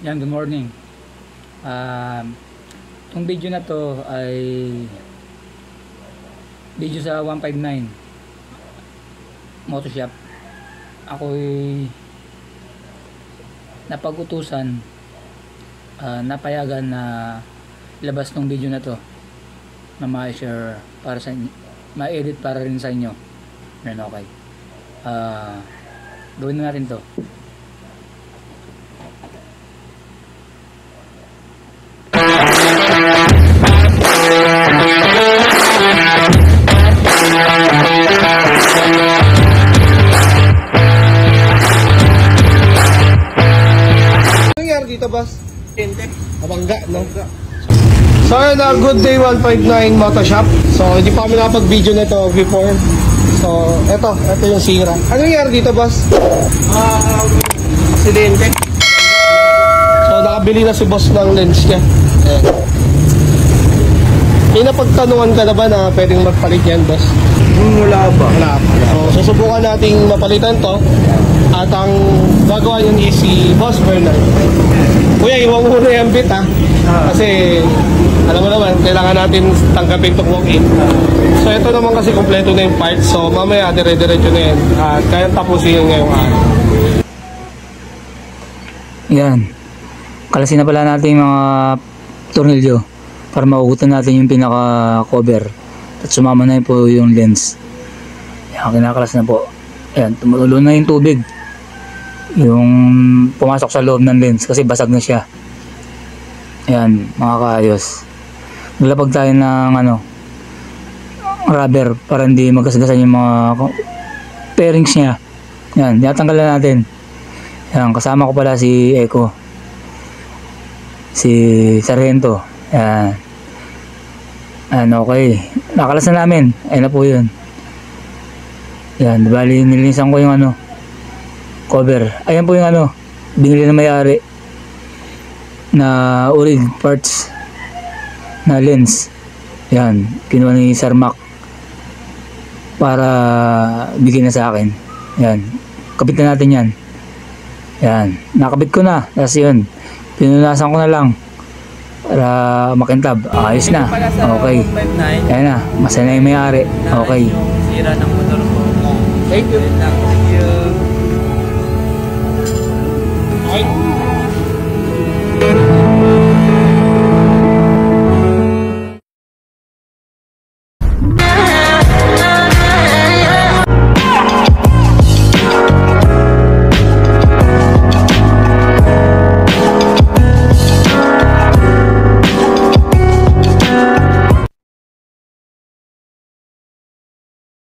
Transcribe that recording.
Yan, good morning. Itong video na to ay video sa 159 Motoshop. Ako'y napag-utusan, napayagan na labas tong video na to na ma-share para sa inyo, ma-edit para rin sa inyo. Yan, okay. Gawin na natin to. Dito boss? Abangga, no? So yun, good day 159 Motoshop. So hindi pa kami nakapag-video na ito before. So eto yung sira. Ano nangyari dito boss? Aksidente. So nakabili na si boss ng lens niya. May napagtanungan ka na ba na pwedeng magpalit yan boss? Wala pa. Wala pa. So susubukan nating mapalitan to. At ang gagawa yun is si Boss Bernard. Kuya, iwan mo muna yung bit ha. Kasi alam mo naman, kailangan natin tanggapin itong walk-in. So ito naman kasi kompleto na yung parts. So mamaya dire-diretso na yan. At kaya tapusin yun ngayong araw. Yan. Kalasin na pala natin yung mga tornilyo para maugutan natin yung pinaka-cover. At sumama na po yung lens. Yan, kinakalas na po. Ayan, tumutulo na yung tubig. Yung pumasok sa loob ng lens kasi basag na siya. Ayan, mga kaayos. Naglapag tayo ng rubber para hindi magkasgasan yung mga pairings niya. Ayan, tinatanggalan natin. Ayan, kasama ko pala si Eko, si Sargento. Ayan. Ayan, okay. Nakalas na namin. Ayan na po yun. Ayan, bali nilinisan ko yung cover. Ayan po yung binili na may-ari na urig parts na lens. Yan, kinuha ni Sir Mac para bigyan na sa akin. Yan, kapit na natin yan. Yan, nakabit ko na. Tapos yun, pinunasan ko na lang para makintab. Ayos na. Okay. Ayan na, masaya na yung may-ari. Okay. Sira ng motor ko. Thank you. Thank you. Ay.